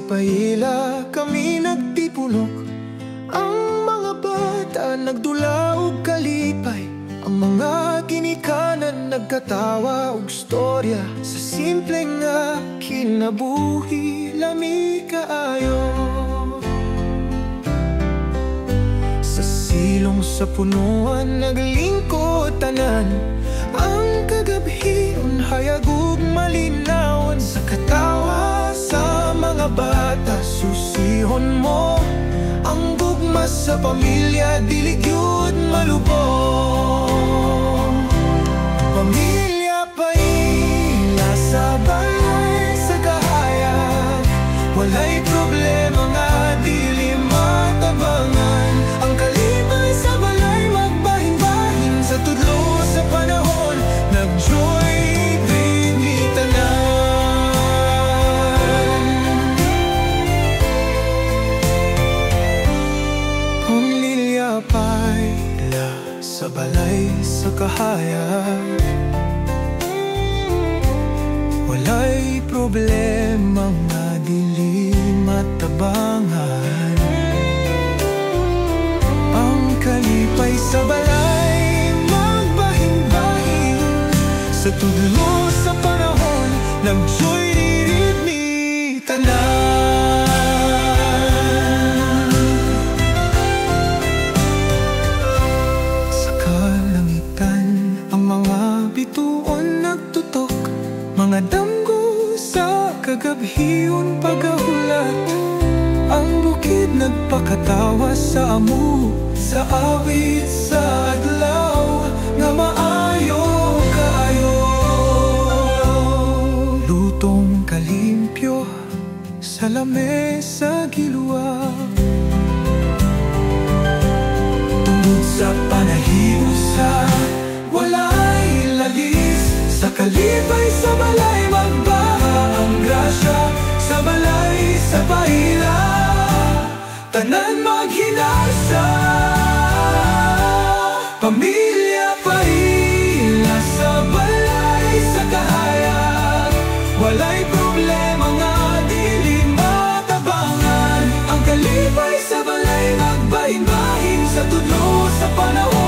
paila kami nagtipulok. Ang mga bata nagdula og kalipay. Ang mga ginikanan nagkatawa og storya. Sa simple nga kinabuhi lami kaayo. Sa silong sa punuan naglingkod tanan. Ang kagabhion hayag ug malinawan. Sa katawa sa mga bata susihon mo. Ang gugma sa pamilya dili gyud malubong. Pamilya paila sa balay sa kahayag. Walay problema nga dili matabangan. Ang kalipay sa balay magbahin-bahin. Sa tudlo sa panahon nagjoy din ni tanan. Pamilya paila sa balay sa kahayag. Walay problema nga dili matabangan. Ang kalipay sa balay magbahin-bahin. Sa tudlo sa panahon nagjoy dirid ni tanan. Sa kalangitan ang mga bituon nagtutok. Mga damgo sa kagabhion pagahulat. Ang bukid nagpakatawa sa amo. Sa awit sa adlaw nga maayo kaayo. Lutong kalimpyo sa lamesa gilwa. Tungod sa panahiusa walay lalis. Sa kalipay sa balay magbaha ang grasya. Sa balay sa paila tanan maghinasa. Pamilya paila sa balay sa kahayag. Walay problema nga dili matabangan. Ang kalipay sa balay magbahin-bahin. Sa tudlo sa panahon